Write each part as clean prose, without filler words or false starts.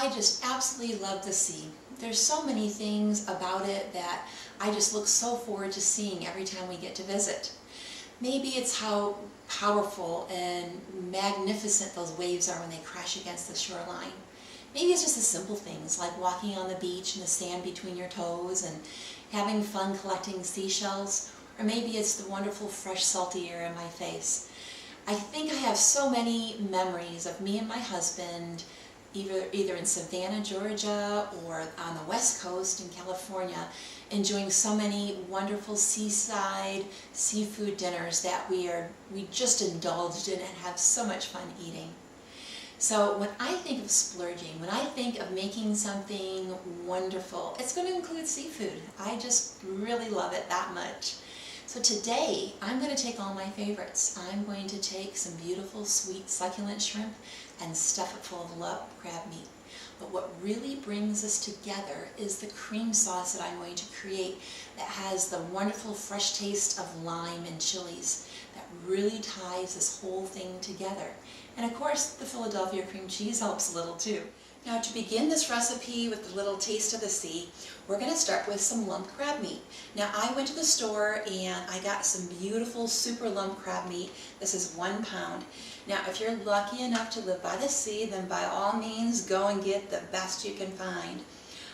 I just absolutely love the sea. There's so many things about it that I just look so forward to seeing every time we get to visit. Maybe it's how powerful and magnificent those waves are when they crash against the shoreline. Maybe it's just the simple things like walking on the beach and the sand between your toes and having fun collecting seashells. Or maybe it's the wonderful fresh salty air in my face. I think I have so many memories of me and my husband either in Savannah, Georgia, or on the West Coast in California, enjoying so many wonderful seaside seafood dinners that we just indulged in and have so much fun eating. So when I think of splurging, when I think of making something wonderful, it's going to include seafood. I just really love it that much. So today, I'm going to take all my favorites. I'm going to take some beautiful, sweet, succulent shrimp and stuff it full of lump crab meat. But what really brings us together is the cream sauce that I'm going to create that has the wonderful fresh taste of lime and chilies that really ties this whole thing together. And of course, the Philadelphia cream cheese helps a little too. Now to begin this recipe with a little taste of the sea, we're going to start with some lump crab meat. Now I went to the store and I got some beautiful super lump crab meat. This is 1 pound. Now if you're lucky enough to live by the sea, then by all means go and get the best you can find.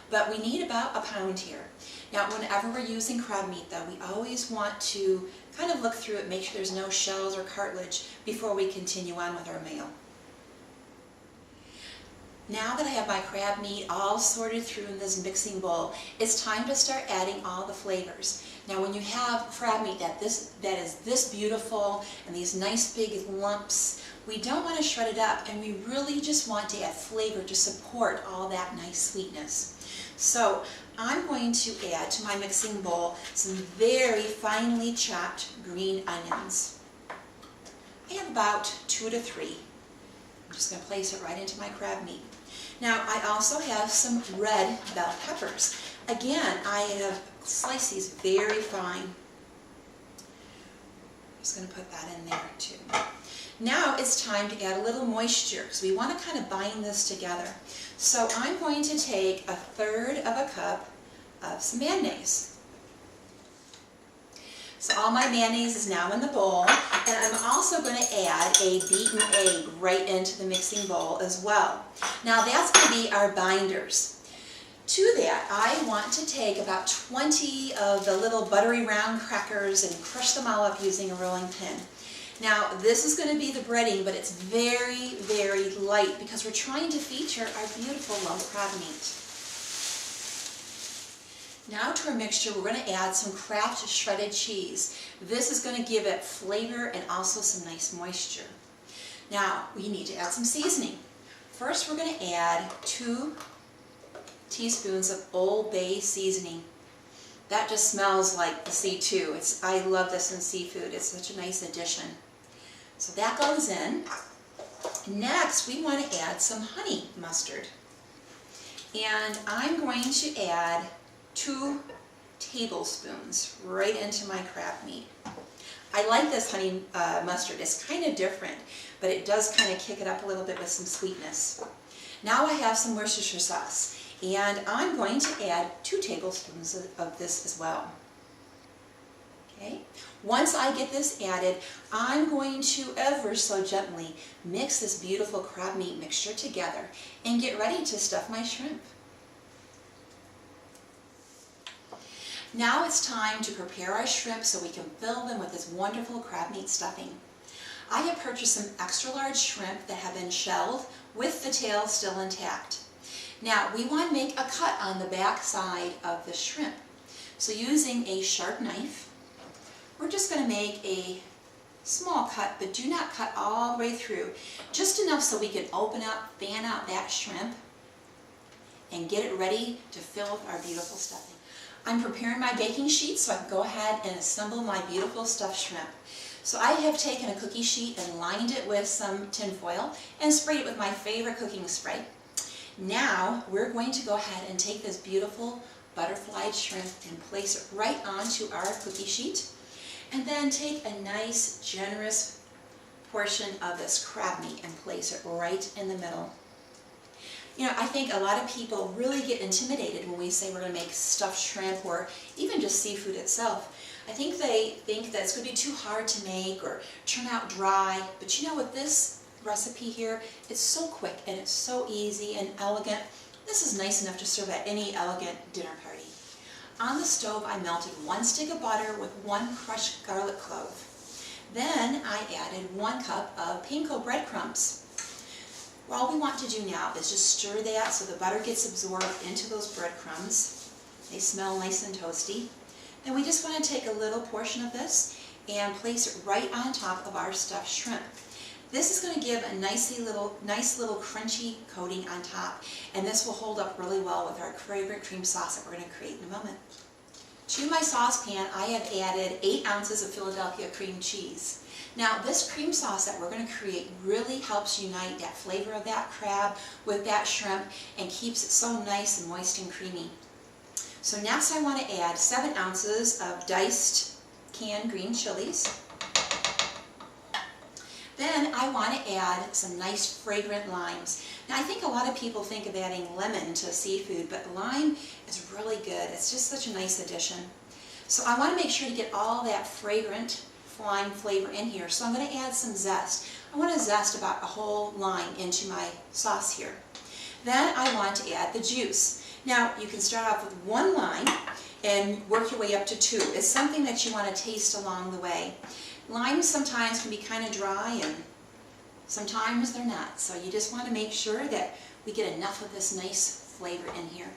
But we need about 1 pound here. Now whenever we're using crab meat though, we always want to kind of look through it, make sure there's no shells or cartilage before we continue on with our meal. Now that I have my crab meat all sorted through in this mixing bowl, it's time to start adding all the flavors. Now when you have crab meat that is this beautiful and these nice big lumps, we don't want to shred it up, and we really just want to add flavor to support all that nice sweetness. So I'm going to add to my mixing bowl some very finely chopped green onions. I have about 2 to 3. I'm just going to place it right into my crab meat. Now I also have some red bell peppers. Again, I have sliced these very fine. I'm just going to put that in there too. Now it's time to add a little moisture because we want to kind of bind this together. So I'm going to take 1/3 of a cup of some mayonnaise. So all my mayonnaise is now in the bowl, and I'm also going to add a beaten egg right into the mixing bowl as well. Now that's going to be our binders. To that, I want to take about 20 of the little buttery round crackers and crush them all up using a rolling pin. Now this is going to be the breading, but it's very, very light because we're trying to feature our beautiful lump crab meat. Now to our mixture, we're going to add some Kraft shredded cheese. This is going to give it flavor and also some nice moisture. Now we need to add some seasoning. First we're going to add 2 teaspoons of Old Bay seasoning. That just smells like the sea too. I love this in seafood. It's such a nice addition. So that goes in. Next we want to add some honey mustard. And I'm going to add 2 tablespoons right into my crab meat. I like this honey mustard. It's kind of different, but it does kind of kick it up a little bit with some sweetness. Now I have some Worcestershire sauce, and I'm going to add 2 tablespoons of this as well. Okay. Once I get this added, I'm going to ever so gently mix this beautiful crab meat mixture together and get ready to stuff my shrimp. Now it's time to prepare our shrimp so we can fill them with this wonderful crab meat stuffing. I have purchased some extra large shrimp that have been shelled with the tail still intact. Now we want to make a cut on the back side of the shrimp. So using a sharp knife, we're just going to make a small cut, but do not cut all the way through. Just enough so we can open up, fan out that shrimp, and get it ready to fill with our beautiful stuffing. I'm preparing my baking sheet so I can go ahead and assemble my beautiful stuffed shrimp. So I have taken a cookie sheet and lined it with some tin foil and sprayed it with my favorite cooking spray. Now we're going to go ahead and take this beautiful butterflied shrimp and place it right onto our cookie sheet, and then take a nice generous portion of this crab meat and place it right in the middle. You know, I think a lot of people really get intimidated when we say we're going to make stuffed shrimp or even just seafood itself. I think they think that it's going to be too hard to make or turn out dry, but you know, with this recipe here, it's so quick and it's so easy and elegant. This is nice enough to serve at any elegant dinner party. On the stove, I melted 1 stick of butter with 1 crushed garlic clove. Then I added 1 cup of panko breadcrumbs. All we want to do now is just stir that so the butter gets absorbed into those breadcrumbs. They smell nice and toasty. Then we just want to take a little portion of this and place it right on top of our stuffed shrimp. This is going to give a nice little crunchy coating on top, and this will hold up really well with our fragrant cream sauce that we're going to create in a moment. To my saucepan, I have added 8 ounces of Philadelphia cream cheese. Now, this cream sauce that we're going to create really helps unite that flavor of that crab with that shrimp and keeps it so nice and moist and creamy. So next I want to add 7 ounces of diced canned green chilies. Then I want to add some nice fragrant limes. Now, I think a lot of people think of adding lemon to seafood, but lime is really good. It's just such a nice addition. So I want to make sure to get all that fragrant lime flavor in here. So I'm going to add some zest. I want to zest about a whole lime into my sauce here. Then I want to add the juice. Now, you can start off with 1 lime and work your way up to 2. It's something that you want to taste along the way. Limes sometimes can be kind of dry and sometimes they're not. So you just want to make sure that we get enough of this nice flavor in here.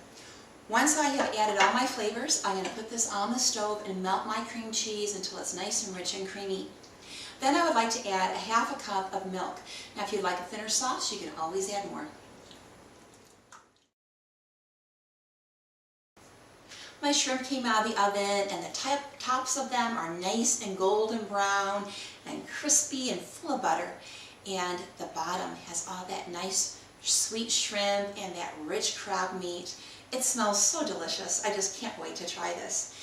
Once I have added all my flavors, I'm going to put this on the stove and melt my cream cheese until it's nice and rich and creamy. Then I would like to add 1/2 cup of milk. Now, if you'd like a thinner sauce, you can always add more. My shrimp came out of the oven and the tops of them are nice and golden brown and crispy and full of butter. And the bottom has all that nice sweet shrimp and that rich crab meat. It smells so delicious. I just can't wait to try this.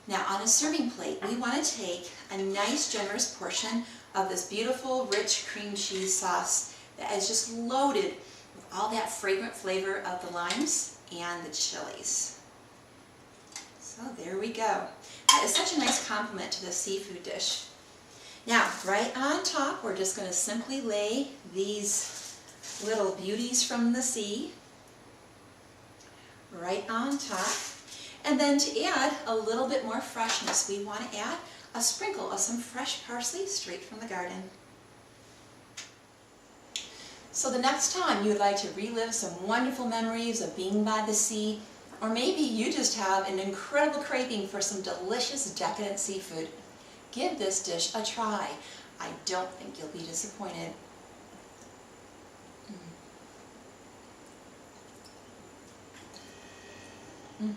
Now, on a serving plate, we want to take a nice generous portion of this beautiful rich cream cheese sauce that is just loaded with all that fragrant flavor of the limes and the chilies. So there we go. That is such a nice complement to the seafood dish. Now, right on top, we're just going to simply lay these little beauties from the sea right on top. And then to add a little bit more freshness, we want to add a sprinkle of some fresh parsley straight from the garden. So the next time you'd like to relive some wonderful memories of being by the sea, or maybe you just have an incredible craving for some delicious, decadent seafood, give this dish a try. I don't think you'll be disappointed. Mm.